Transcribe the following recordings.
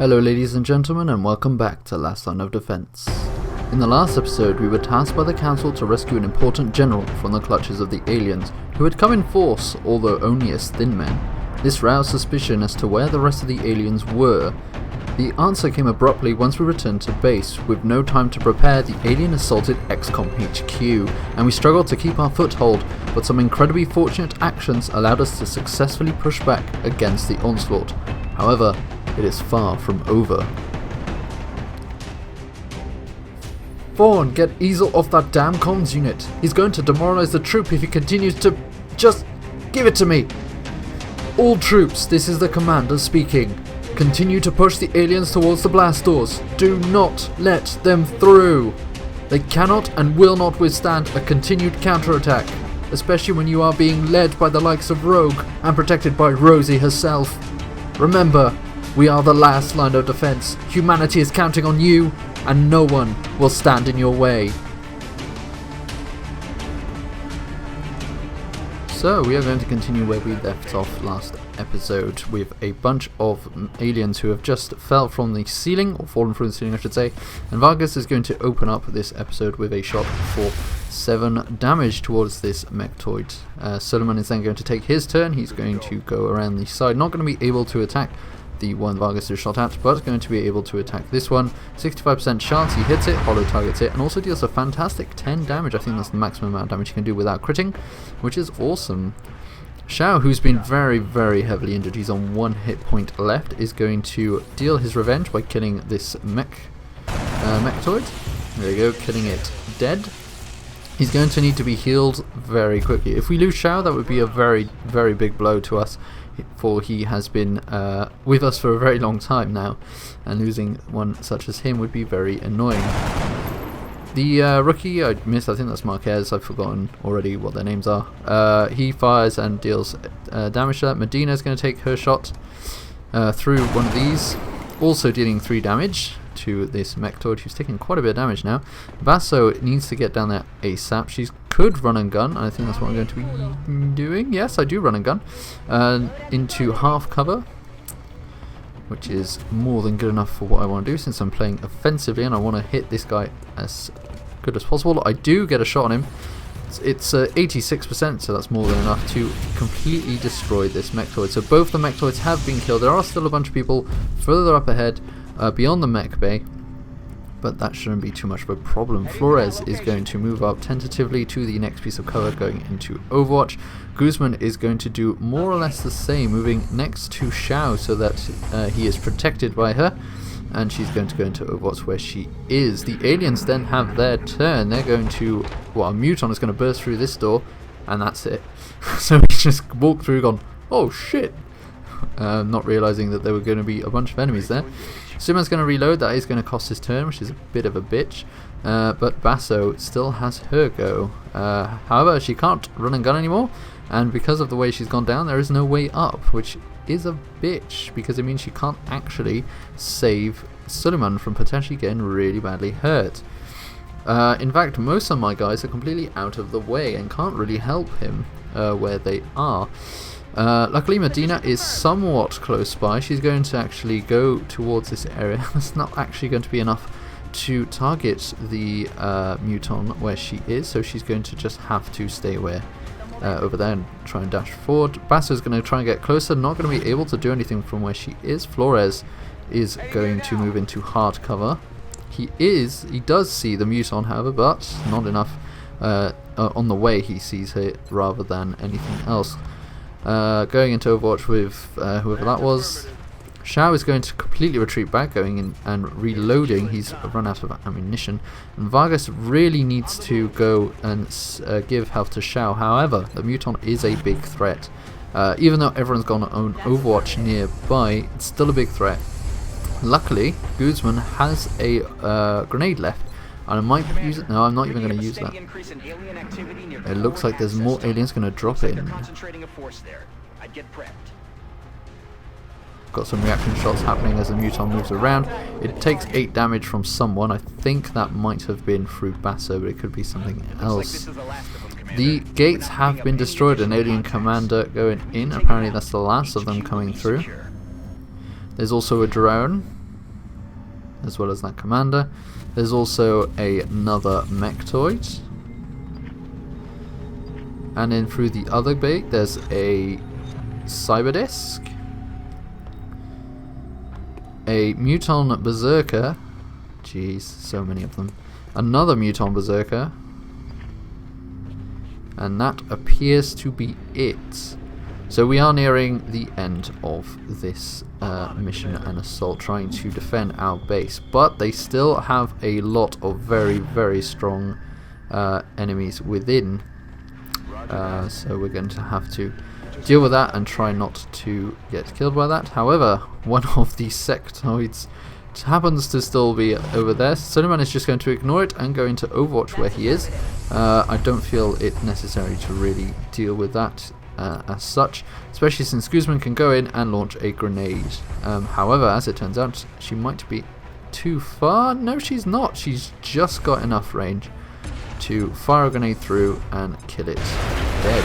Hello ladies and gentlemen, and welcome back to Last Line of Defense. In the last episode, we were tasked by the council to rescue an important general from the clutches of the aliens, who had come in force, although only as thin men. This roused suspicion as to where the rest of the aliens were. The answer came abruptly once we returned to base. With no time to prepare, the alien assaulted Xcom HQ, and we struggled to keep our foothold, but some incredibly fortunate actions allowed us to successfully push back against the onslaught. However, it is far from over. Vaughn, get Easel off that damn comms unit. He's going to demoralize the troop if he continues to... Just give it to me. All troops, this is the commander speaking. Continue to push the aliens towards the blast doors. Do not let them through. They cannot and will not withstand a continued counterattack, especially when you are being led by the likes of Rogue and protected by Rosie herself. Remember, we are the last line of defense. Humanity is counting on you, and no one will stand in your way. So we are going to continue where we left off last episode with a bunch of aliens who have just fell from the ceiling, or fallen through the ceiling I should say, and Vargas is going to open up this episode with a shot for 7 damage towards this mechtoid. Suleiman is then going to take his turn. He's going to go around the side, not going to be able to attack the one Vargas is shot at, but going to be able to attack this one. 65% chance he hits it, hollow targets it, and also deals a fantastic 10 damage. I think that's the maximum amount of damage you can do without critting, which is awesome. Shao, who's been very, very heavily injured, he's on 1 hit point left, is going to deal his revenge by killing this mechtoid. There you go, killing it dead. He's going to need to be healed very quickly. If we lose Shao, that would be a very, very big blow to us, for he has been with us for a very long time now, and losing one such as him would be very annoying. The rookie I missed, I think that's Marquez, I've forgotten already what their names are. He fires and deals damage to that. Medina is going to take her shot through one of these, also dealing 3 damage to this mechtoid, who's taking quite a bit of damage now. Basso needs to get down there ASAP. She could run and gun, and I think that's what I'm going to be doing. Yes, I do run and gun into half cover, which is more than good enough for what I want to do, since I'm playing offensively and I want to hit this guy as good as possible. I do get a shot on him. It's 86%, so that's more than enough to completely destroy this mechtoid. So both the mechtoids have been killed. There are still a bunch of people further up ahead, beyond the mech bay, but that shouldn't be too much of a problem. Flores is going to move up tentatively to the next piece of cover, going into Overwatch. Guzman is going to do more or less the same, moving next to Shao so that he is protected by her, and she's going to go into Overwatch where she is. The aliens then have their turn. They're going to... well, a Muton is going to burst through this door, and that's it. So we just walked through, gone, oh shit, not realising that there were going to be a bunch of enemies there. Suman's going to reload. That is going to cost his turn, which is a bit of a bitch. But Basso still has her go. However, she can't run and gun anymore, and because of the way she's gone down, there is no way up, which is a bitch, because it means she can't actually save Suleiman from potentially getting really badly hurt. In fact, most of my guys are completely out of the way and can't really help him where they are. Luckily Medina is somewhat close by. She's going to actually go towards this area. It's not actually going to be enough to target the Muton where she is, so she's going to just have to stay away over there and try and dash forward. Basso's going to try and get closer, not going to be able to do anything from where she is. Flores is going to move into hard cover. He does see the Muton, however, but not enough. On the way he sees her rather than anything else. Going into Overwatch with whoever that was. Shao is going to completely retreat back, going in and reloading. He's run out of ammunition, and Vargas really needs to go and give health to Shao. However, the Muton is a big threat. Even though everyone's gone on Overwatch nearby, it's still a big threat. Luckily, Guzman has a grenade left, and I might use it. No, I'm not even going to use that. It looks like there's more aliens going to drop in. Got some reaction shots happening as the Muton moves around. It takes 8 damage from someone. I think that might have been through Basso, but it could be something else. The gates have been destroyed. An alien commander going in. Apparently that's the last of them coming through. There's also a drone. as well as that commander. There's also another Mechtoid. And then through the other bay, there's a Cyberdisc, a Muton Berserker. Jeez, so many of them. Another Muton Berserker. And that appears to be it. So we are nearing the end of this mission and assault, trying to defend our base. But they still have a lot of very, very strong enemies within. So we're going to have to deal with that and try not to get killed by that. However, one of the sectoids happens to still be over there. Suleiman is just going to ignore it and go into Overwatch where he is. I don't feel it necessary to really deal with that as such, especially since Guzman can go in and launch a grenade. However, as it turns out, she might be too far. No, she's not. She's just got enough range to fire a grenade through and kill it dead.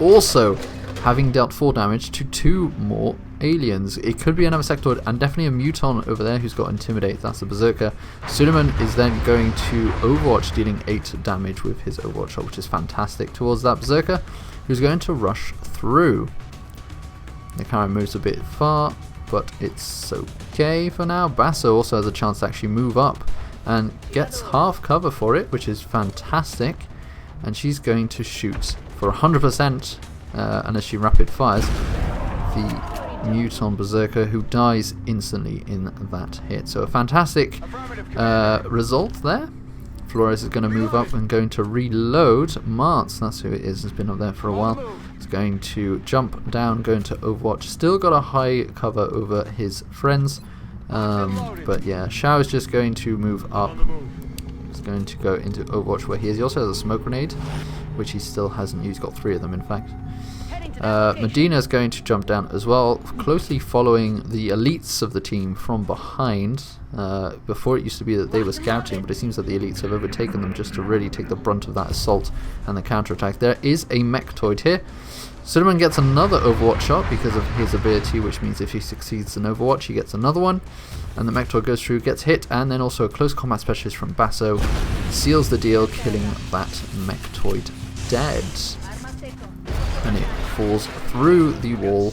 Also, having dealt 4 damage to 2 more aliens. It could be another sectoid and definitely a Muton over there who's got Intimidate. That's the Berserker. Suleiman is then going to Overwatch, dealing 8 damage with his Overwatch shot, which is fantastic, towards that Berserker, who's going to rush through. The camera moves a bit far, but it's okay for now. Basso also has a chance to actually move up and gets half cover for it, which is fantastic. And she's going to shoot for 100%, and as she rapid fires, the Muton Berserker, who dies instantly in that hit. So a fantastic result there. Flores is going to move up and going to reload. Martz, that's who it is, has been up there for a while. He's going to jump down, go into Overwatch. Still got a high cover over his friends. But yeah, Shao is just going to move up. He's going to go into Overwatch where he is. He also has a smoke grenade, which he still hasn't used. He's got 3 of them, in fact. Medina is going to jump down as well, closely following the elites of the team from behind. Before it used to be that they were scouting, but it seems that the elites have overtaken them just to really take the brunt of that assault and the counterattack. There is a Mechtoid here. Suleiman gets another Overwatch shot because of his ability, which means if he succeeds in Overwatch, he gets another one. And the Mechtoid goes through, gets hit, and then also a close combat specialist from Basso seals the deal, killing that Mechtoid dead. And it falls through the wall,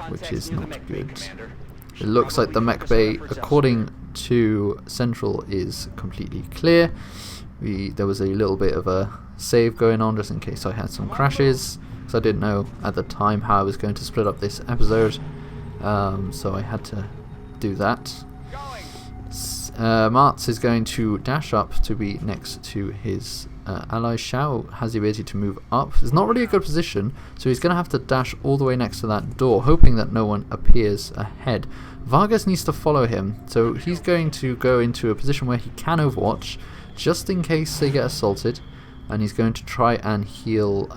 which is not good. It looks like the mech bay, according to Central, is completely clear. There was a little bit of a save going on just in case I had some crashes, because I didn't know at the time how I was going to split up this episode, so I had to do that. Martz is going to dash up to be next to his ally. Shao has the ability to move up. It's not really a good position, so he's going to have to dash all the way next to that door, hoping that no one appears ahead. Vargas needs to follow him, so he's going to go into a position where he can Overwatch, just in case they get assaulted, and he's going to try and heal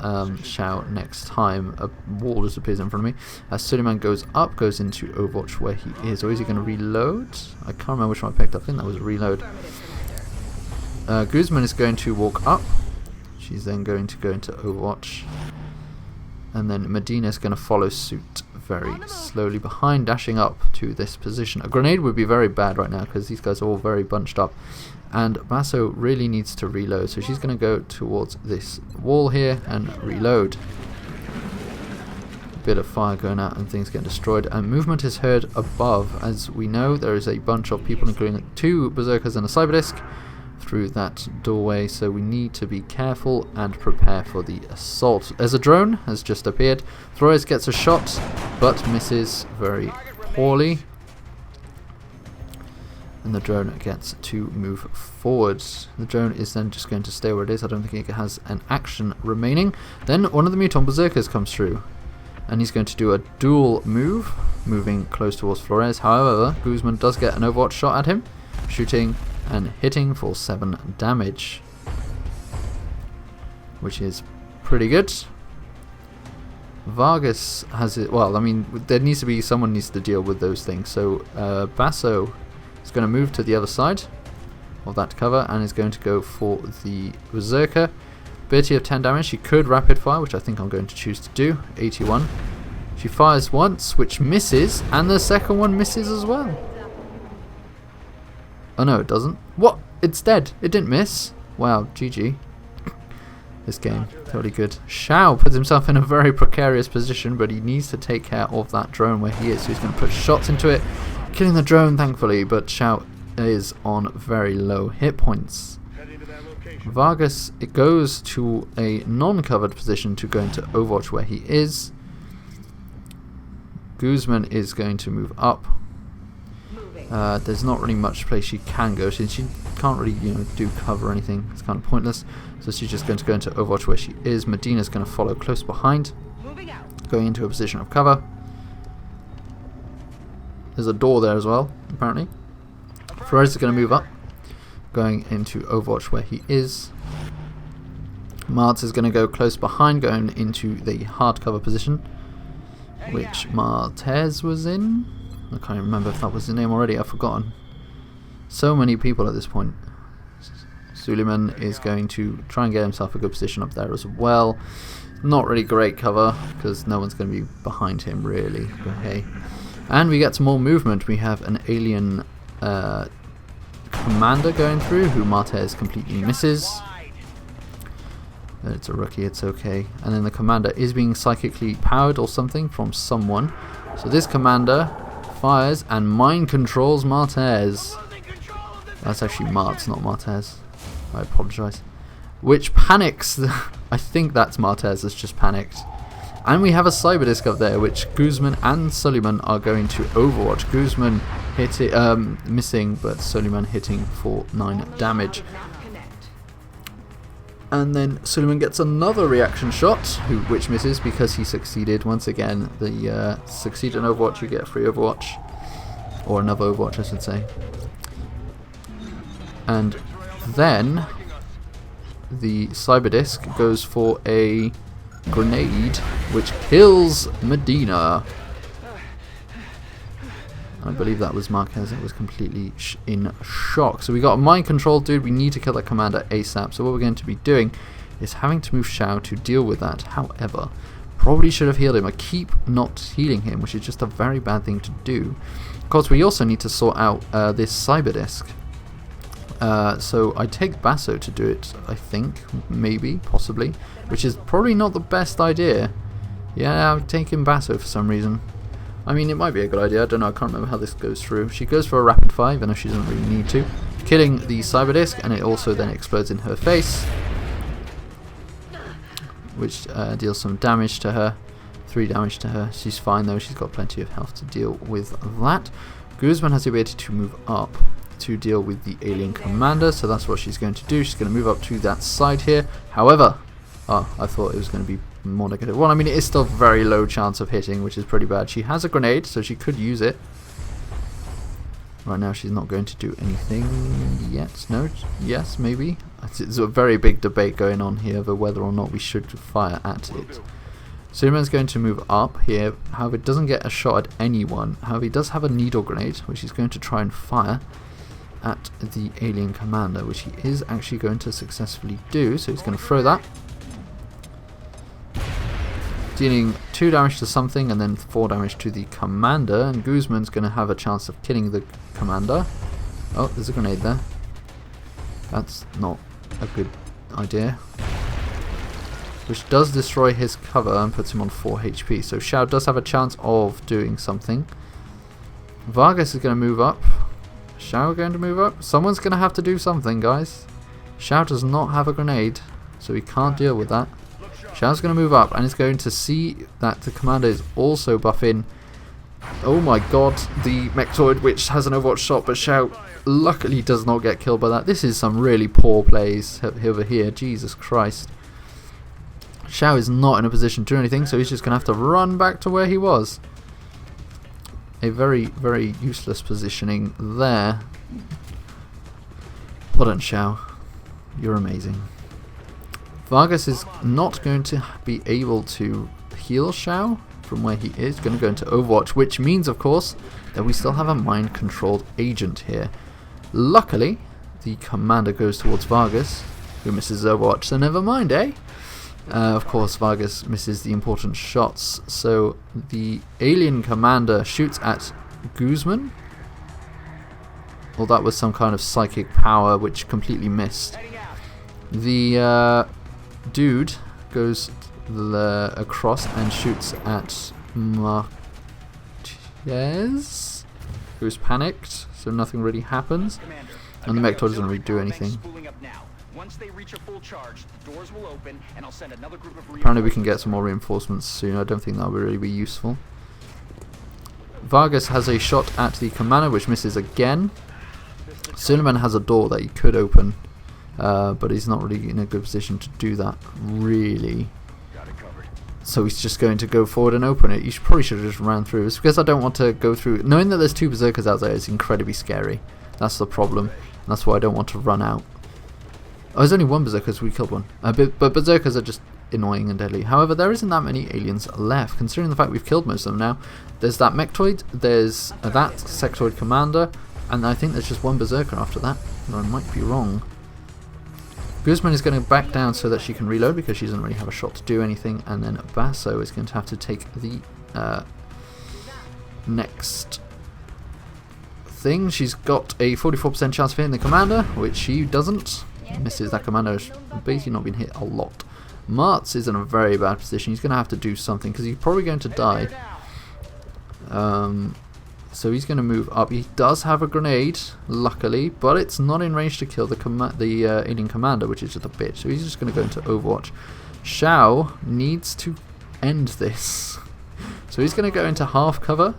Shao next time. A wall just appears in front of me. As Suleiman goes up, goes into Overwatch where he is. Or is he going to reload? I can't remember which one I picked up. I think that was a reload. Guzman is going to walk up. She's then going to go into Overwatch. And then Medina is going to follow suit very slowly behind, dashing up to this position. A grenade would be very bad right now because these guys are all very bunched up. And Basso really needs to reload, so she's going to go towards this wall here and reload. A bit of fire going out and things getting destroyed, and movement is heard above. As we know, there is a bunch of people, including 2 Berserkers and a Cyberdisc, through that doorway, so we need to be careful and prepare for the assault. There's a drone has just appeared. Flores gets a shot, but misses very poorly. And the drone gets to move forward. The drone is then just going to stay where it is. I don't think it has an action remaining. Then one of the Muton Berserkers comes through, and he's going to do a dual move, moving close towards Flores. However, Guzman does get an Overwatch shot at him, shooting and hitting for 7 damage, which is pretty good. Vargas has it. Well, I mean, there needs to be someone needs to deal with those things. So Basso is going to move to the other side of that cover and is going to go for the Berserker. Ability of 10 damage. She could rapid fire, which I think I'm going to choose to do. 81. She fires once, which misses, and the second one misses as well. Oh no, it doesn't. What? It's dead. It didn't miss. Wow, GG. This game, totally good. Shao puts himself in a very precarious position, but he needs to take care of that drone where he is. So he's going to put shots into it, killing the drone, thankfully, but Shao is on very low hit points. Vargas, it goes to a non-covered position to go into Overwatch where he is. Guzman is going to move up. There's not really much place she can go since she can't really, do cover or anything. It's kind of pointless. So she's just going to go into Overwatch where she is. Medina's going to follow close behind, going into a position of cover. There's a door there as well, apparently. Flores is going to move up, going into Overwatch where he is. Martz is going to go close behind, going into the hard cover position, which Martez was in. I can't remember if that was the name already. I've forgotten. So many people at this point. Suleiman is going to try and get himself a good position up there as well. Not really great cover because no one's going to be behind him really. But hey. And we get some more movement. We have an alien commander going through who Martez completely misses. It's a rookie, it's okay. And then the commander is being psychically powered or something from someone. So this commander fires and mind controls Martez. That's actually Martz, not Martez. I apologise. Which panics. I think that's Martez that's just panicked. And we have a cyber disc up there, which Guzman and Suleiman are going to Overwatch. Guzman missing, but Suleiman hitting for 9 damage. And then Suleiman gets another reaction shot, which misses because he succeeded once again. The succeed in Overwatch, you get a free Overwatch, or another Overwatch, I should say. And then the cyber disc goes for a grenade, which kills Medina. I believe that was Marquez. It was completely in shock. So we got a mind control dude. We need to kill that commander ASAP. So what we're going to be doing is having to move Shao to deal with that. However, probably should have healed him. I keep not healing him, which is just a very bad thing to do. Of course, we also need to sort out this cyber disc. So I take Basso to do it, I think, maybe, possibly, which is probably not the best idea. Yeah, I'm taking Basso for some reason. I mean, it might be a good idea, I don't know, I can't remember how this goes through. She goes for a rapid fire, even though she doesn't really need to, killing the cyber disc, and it also then explodes in her face, which deals some damage to her, 3 damage to her. She's fine though, she's got plenty of health to deal with that. Guzman has the ability to move up to deal with the alien commander, so that's what she's going to do. She's going to move up to that side here. However, I thought it was going to be more negative. Well, I mean, it is still very low chance of hitting, which is pretty bad. She has a grenade, so she could use it. Right now, she's not going to do anything yet. No? Yes, maybe? It's a very big debate going on here over whether or not we should fire at it. Suleiman's going to move up here. However, it doesn't get a shot at anyone. However, he does have a needle grenade, which he's going to try and fire at the alien commander, which he is actually going to successfully do. So he's going to throw that, dealing 2 damage to something and then 4 damage to the commander, and Guzman's going to have a chance of killing the commander. Oh, there's a grenade there. That's not a good idea. Which does destroy his cover and puts him on 4 HP. So Shao does have a chance of doing something. Vargas is going to move up. Shao going to move up? Someone's going to have to do something, guys. Shao does not have a grenade, so he can't deal with that. Shao's going to move up and is going to see that the commander is also buffing. Oh my god, the Mechtoid, which has an Overwatch shot, but Shao luckily does not get killed by that. This is some really poor plays over here. Jesus Christ. Shao is not in a position to do anything, so he's just going to have to run back to where he was. A very, very useless positioning there. Well done, Shao. You're amazing. Vargas is not going to be able to heal Shao from where he is. Going to go into Overwatch, which means, of course, that we still have a mind-controlled agent here. Luckily, the commander goes towards Vargas, who misses Overwatch, so never mind, eh? Of course, Vargas misses the important shots, so the alien commander shoots at Guzman. or that was some kind of psychic power which completely missed. The dude goes across and shoots at Marquez, who's panicked, so nothing really happens, and the Mechtoid doesn't really do anything. Apparently we can get some more reinforcements soon. I don't think that will really be useful. Vargas has a shot at the commander which misses again. Suleiman has a door that he could open, but he's not really in a good position to do that, really. So he's just going to go forward and open it. You probably should have just ran through. It's because I don't want to go through. Knowing that there's 2 berserkers out there is incredibly scary. That's the problem. And that's why I don't want to run out. Oh, there's only 1 berserker, so we killed 1. But berserkers are just annoying and deadly. However, there isn't that many aliens left, considering the fact we've killed most of them now. There's that Mechtoid, there's that Sectoid Commander, and I think there's just 1 berserker after that. Or I might be wrong. Guzman is going to back down so that she can reload because she doesn't really have a shot to do anything, and then Basso is going to have to take the next thing. She's got a 44% chance of hitting the commander, which she doesn't. Misses. That commander has basically not been hit a lot. Martz is in a very bad position. He's going to have to do something because he's probably going to die. So he's going to move up. He does have a grenade, luckily, but it's not in range to kill the alien commander, which is just a bitch. So he's just going to go into Overwatch. Shao needs to end this. So he's going to go into half cover.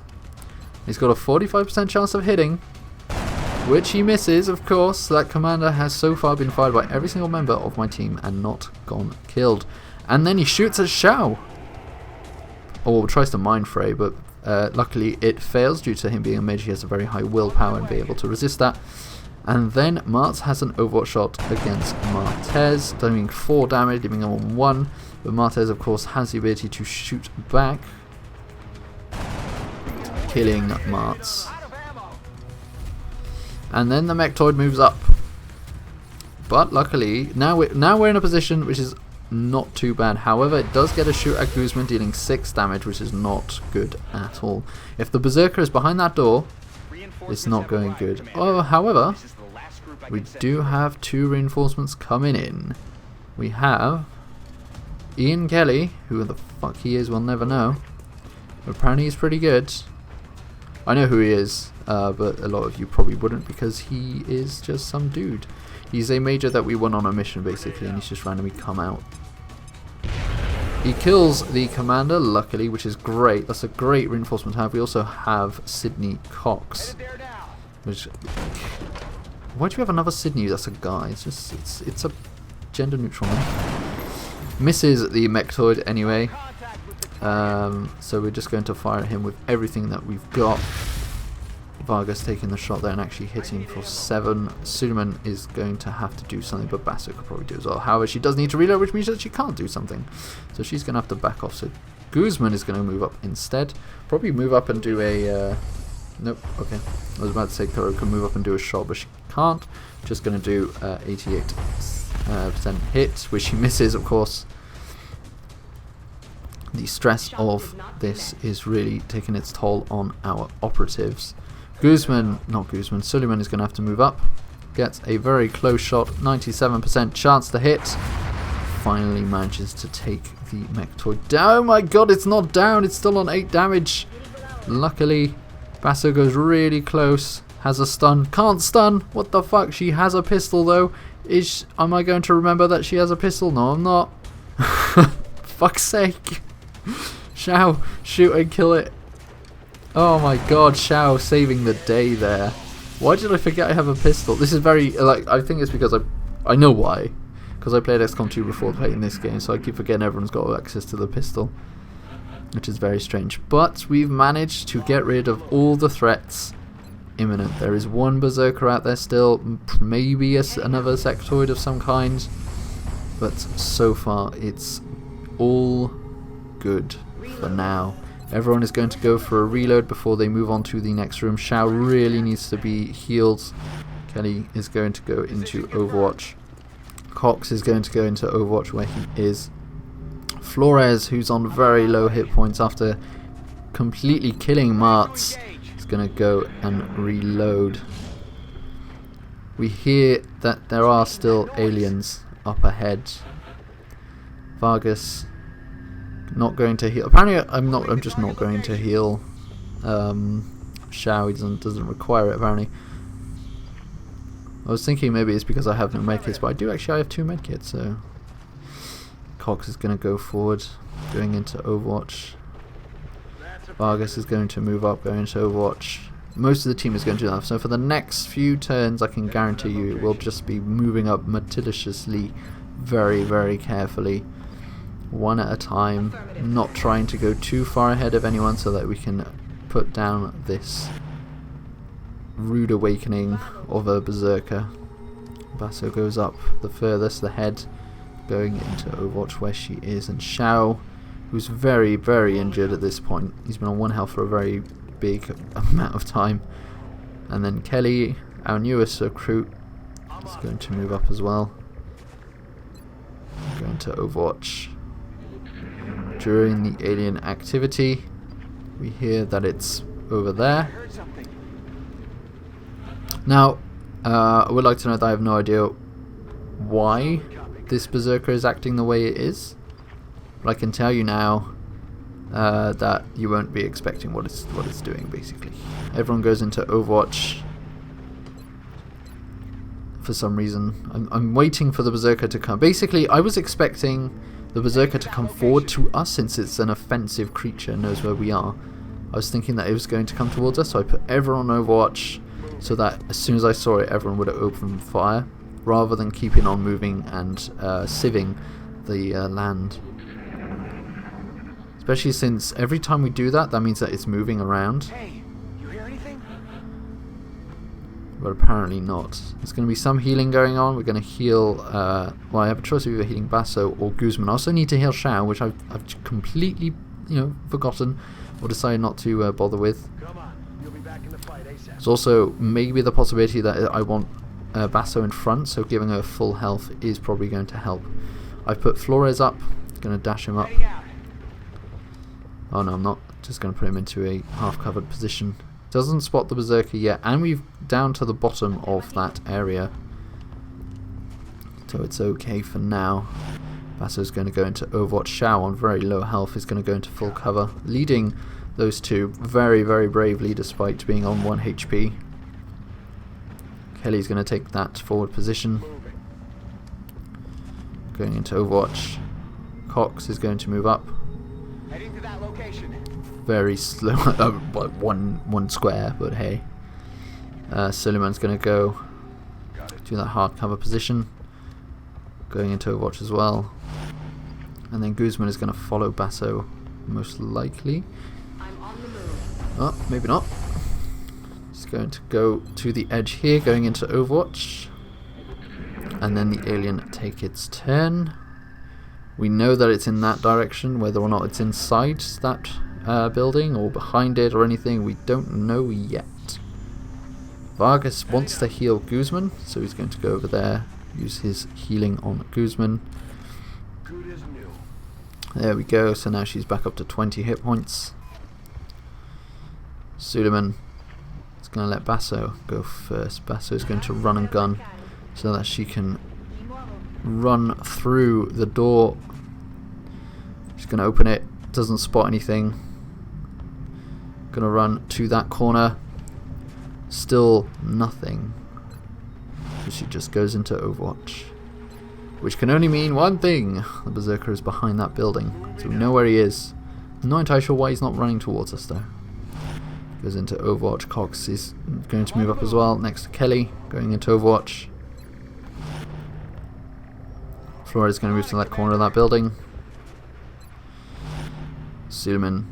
He's got a 45% chance of hitting, which he misses, of course. That commander has so far been fired by every single member of my team and not gone killed. And then he shoots at Shao. Or tries to mind fray, but luckily it fails due to him being a mage. He has a very high willpower and be able to resist that. And then Martz has an Overwatch shot against Martez, doing 4 damage, leaving him on 1. But Martez, of course, has the ability to shoot back, killing Martz. And then the Mechtoid moves up. But luckily, now we're in a position which is not too bad. However, it does get a shoot at Guzman, dealing 6 damage, which is not good at all. If the Berserker is behind that door, it's not going good. Oh, however, we do have 2 reinforcements coming in. We have Ian Kelly, who the fuck he is, we'll never know. But apparently he's pretty good. I know who he is, but a lot of you probably wouldn't because he is just some dude. He's a major that we won on a mission basically, and he's just randomly come out. He kills the commander, luckily, which is great. That's a great reinforcement to have. We also have Sydney Cox. Which, why do you have another Sydney that's a guy? It's just, it's a gender neutral name. Misses the Mechtoid anyway. So we're just going to fire at him with everything that we've got. Vargas taking the shot there and actually hitting for 7. Suleiman is going to have to do something, but Basso could probably do as well. However, she does need to reload, which means that she can't do something. So she's going to have to back off. So Guzman is going to move up instead. Probably move up and do a... nope, okay. I was about to say Kuro can move up and do a shot, but she can't. Just going to do 88% hit, which she misses, of course. The stress of this is really taking its toll on our operatives. Suleiman is going to have to move up. Gets a very close shot, 97% chance to hit. Finally manages to take the Mechtoid down. Oh my god, it's not down, it's still on 8 damage. Luckily, Basso goes really close. Has a stun. Can't stun. What the fuck? She has a pistol though. Am I going to remember that she has a pistol? No, I'm not. Fuck's sake. Shao, shoot and kill it. Oh my god, Shao saving the day there. Why did I forget I have a pistol? This is very, like, I think it's because I know why. Because I played XCOM 2 before playing this game, so I keep forgetting everyone's got access to the pistol. Which is very strange. But we've managed to get rid of all the threats imminent. There is 1 Berserker out there still, maybe another Sectoid of some kind. But so far, it's all good for now. Everyone is going to go for a reload before they move on to the next room. Shao really needs to be healed. Kelly is going to go into Overwatch. Cox is going to go into Overwatch where he is. Flores, who's on very low hit points after completely killing Martz, is going to go and reload. We hear that there are still aliens up ahead. Vargas not going to heal. Apparently I'm just not going to heal Shao. He doesn't require it apparently. I was thinking maybe it's because I have no medkits, but I do actually. I have 2 medkits, so Cox is going to go forward, going into Overwatch. Vargas is going to move up, going into Overwatch. Most of the team is going to do that. So for the next few turns, I can guarantee you it will just be moving up meticulously, very, very carefully, one at a time, not trying to go too far ahead of anyone so that we can put down this rude awakening of a berserker. Basso goes up the furthest, the head, going into Overwatch where she is, and Shao, who's very, very injured at this point. He's been on 1 health for a very big amount of time. And then Kelly, our newest recruit, is going to move up as well. Going to Overwatch. During the alien activity, we hear that it's over there. Now, I would like to note that I have no idea why this berserker is acting the way it is, but I can tell you now that you won't be expecting what it's doing. Basically, everyone goes into Overwatch for some reason. I'm waiting for the berserker to come. Basically, I was expecting the berserker to come forward to us since it's an offensive creature and knows where we are. I was thinking that it was going to come towards us, so I put everyone on Overwatch so that as soon as I saw it, everyone would open fire, rather than keeping on moving and sieving the land. Especially since every time we do that, that means that it's moving around. Hey, you hear anything? But apparently not. There's going to be some healing going on. We're going to heal. Well, I have a choice of either healing Basso or Guzman. I also need to heal Shao, which I've completely, forgotten or decided not to bother with. Come on, you'll be back in the fight ASAP. There's also maybe the possibility that I want Basso in front, so giving her full health is probably going to help. I've put Flores up. Going to dash him up. Oh no, I'm not. Just going to put him into a half-covered position. Doesn't spot the berserker yet, and we've down to the bottom of that area, so it's okay for now. Basso's going to go into Overwatch. Shao on very low health is going to go into full cover, leading those two very, very bravely despite being on 1 HP. Kelly's going to take that forward position, going into Overwatch. Cox is going to move up. Heading to that location. Very slow, one square, but hey. Suleiman's going to go to that hard cover position, going into Overwatch as well, and then Guzman is going to follow Basso, most likely. I'm on the move. Oh, maybe not. He's going to go to the edge here, going into Overwatch, and then the alien take its turn. We know that it's in that direction. Whether or not it's inside that building or behind it or anything, we don't know yet. Vargas wants to heal Guzman, so he's going to go over there, use his healing on Guzman. Good as new. There we go, so now she's back up to 20 hit points. Suleiman is going to let Basso go first. Basso is going to run and gun so that she can run through the door. She's going to open it, doesn't spot anything. Going to run to that corner. Still nothing. So she just goes into Overwatch, which can only mean one thing: the berserker is behind that building, so we know where he is. I'm not entirely sure why he's not running towards us though. Goes into Overwatch. Cox is going to move up as well, next to Kelly, going into Overwatch. Flores is going to move to that corner of that building. Suleiman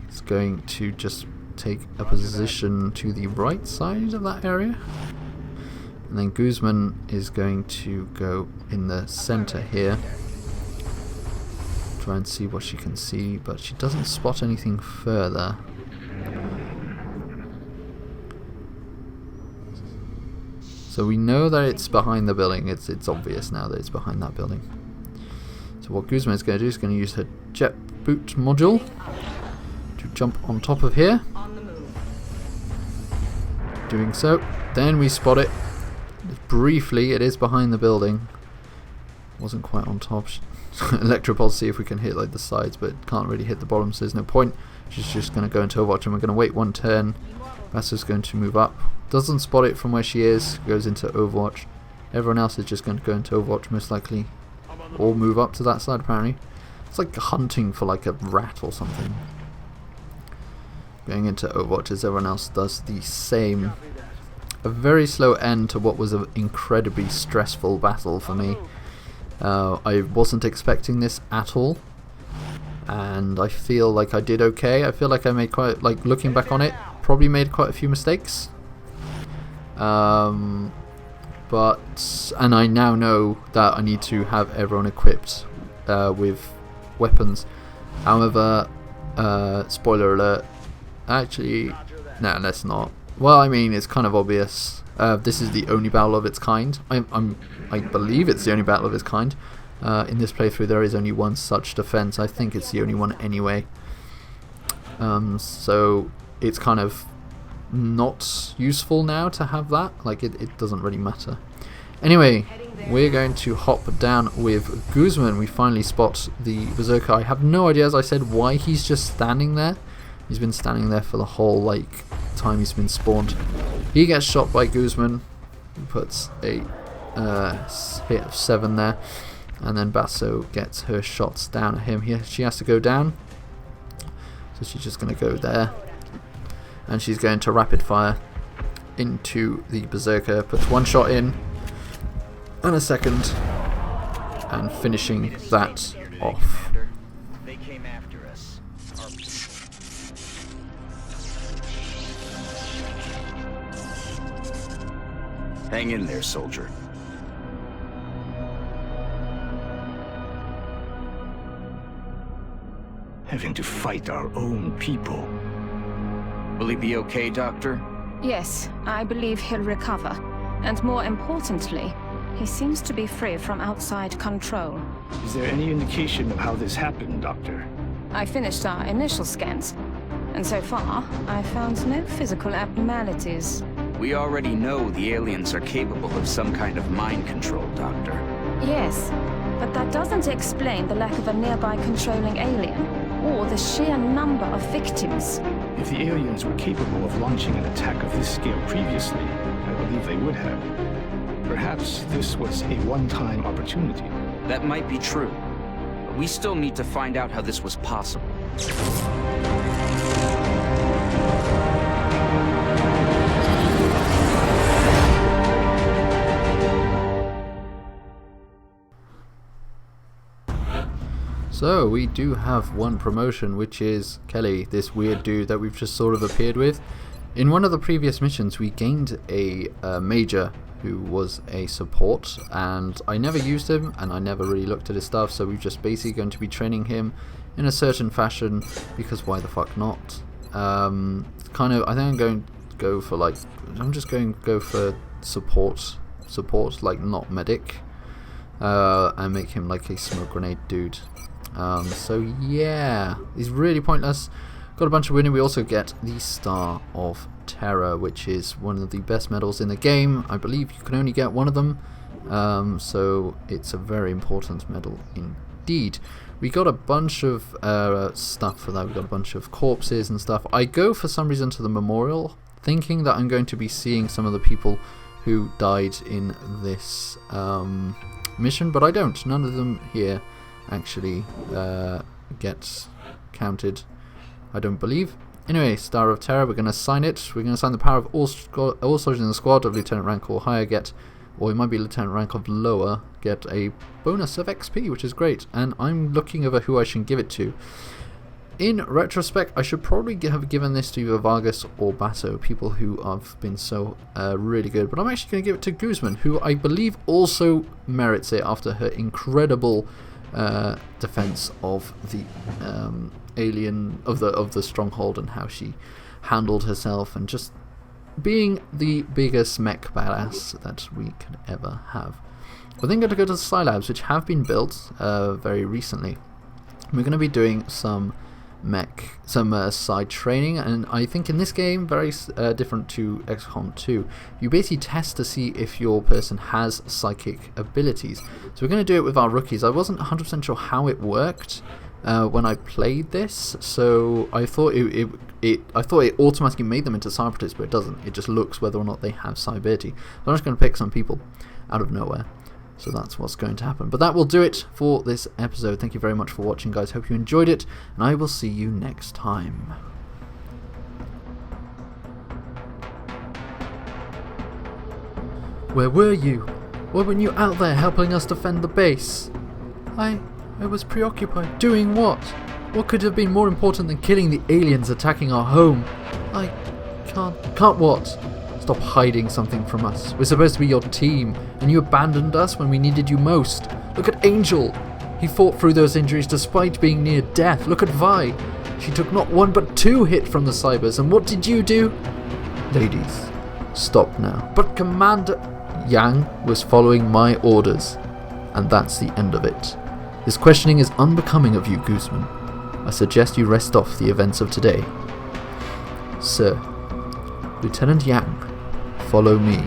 is going to just take a position to the right side of that area. And then Guzman is going to go in the center here. Try and see what she can see, but she doesn't spot anything further. So we know that it's behind the building. It's obvious now that it's behind that building. So what Guzman is going to do is going to use her jet boot module to jump on top of here. On the move. Doing so, then we spot it. Briefly, it is behind the building. Wasn't quite on top. Electropod, see if we can hit like the sides, but can't really hit the bottom, so there's no point. She's just going to go into Overwatch, and we're going to wait one turn. Basso's going to move up. Doesn't spot it from where she is. Goes into Overwatch. Everyone else is just going to go into Overwatch, most likely. Or move up to that side, apparently. It's like hunting for like a rat or something. Going into Overwatch as everyone else does the same. A very slow end to what was an incredibly stressful battle for me. I wasn't expecting this at all, and I feel like I did okay. I feel like I made quite, like looking back on it, probably made quite a few mistakes. And I now know that I need to have everyone equipped with weapons. However, spoiler alert, actually, no, let's not. Well, I mean, it's kind of obvious. This is the only battle of its kind. I believe it's the only battle of its kind. In this playthrough, there is only one such defense. I think it's the only one anyway. So it's kind of not useful now to have that. Like, it doesn't really matter. Anyway, we're going to hop down with Guzman. We finally spot the Berserker. I have no idea, as I said, why he's just standing there. He's been standing there for the whole time he's been spawned. He gets shot by Guzman. He puts a hit of 7 there, and then Basso gets her shots down at him. She has to go down, so she's just going to go there, and she's going to rapid fire into the Berserker. Puts one shot in and a second, and finishing that off. They came after us. Hang in there, soldier. Having to fight our own people. Will he be okay, Doctor? Yes, I believe he'll recover. And more importantly, he seems to be free from outside control. Is there any indication of how this happened, Doctor? I finished our initial scans, and so far, I found no physical abnormalities. We already know the aliens are capable of some kind of mind control, Doctor. Yes, but that doesn't explain the lack of a nearby controlling alien, or the sheer number of victims. If the aliens were capable of launching an attack of this scale previously, I believe they would have. Perhaps this was a one-time opportunity. That might be true, but we still need to find out how this was possible. So we do have one promotion, which is Kelly, this weird dude that we've just sort of appeared with. In one of the previous missions, we gained a major who was a support, and I never used him, and I never really looked at his stuff, so we're just basically going to be training him in a certain fashion, because why the fuck not? I think I'm going to go for support, like not medic, and make him like a smoke grenade dude. So yeah, he's really pointless. Got a bunch of winning. We also get the Star of Terror, which is one of the best medals in the game. I believe you can only get one of them, so it's a very important medal indeed. We got a bunch of stuff for that. We got a bunch of corpses and stuff. I go for some reason to the memorial, thinking that I'm going to be seeing some of the people who died in this mission, but I don't. None of them here actually gets counted, I don't believe. Anyway, Star of Terror, we're going to assign it. We're going to assign the power of all soldiers in the squad of lieutenant rank or higher or it might be lieutenant rank of lower, get a bonus of XP, which is great. And I'm looking over who I should give it to. In retrospect, I should probably have given this to either Vargas or Basso, people who have been so really good. But I'm actually going to give it to Guzman, who I believe also merits it after her incredible defense of the alien of the stronghold, and how she handled herself, and just being the biggest mech badass that we could ever have. We're then going to go to the Scilabs, which have been built very recently. We're going to be doing some side training, and I think in this game, very different to XCOM 2, you basically test to see if your person has psychic abilities. So we're going to do it with our rookies. I wasn't 100% sure how it worked when I played this, so I thought it automatically made them into cybertists, but it doesn't. It just looks whether or not they have psi ability. So I'm just going to pick some people out of nowhere. So that's what's going to happen. But that will do it for this episode. Thank you very much for watching, guys. Hope you enjoyed it, and I will see you next time. Where were you? Why weren't you out there helping us defend the base? I was preoccupied. Doing what? What could have been more important than killing the aliens attacking our home? I can't what? Stop hiding something from us. We're supposed to be your team, and you abandoned us when we needed you most. Look at Angel. He fought through those injuries despite being near death. Look at Vi. She took not one but 2 hits from the cybers, and what did you do? Ladies, stop now. But Commander Yang was following my orders, and that's the end of it. This questioning is unbecoming of you, Guzman. I suggest you rest off the events of today. Sir, Lieutenant Yang, follow me.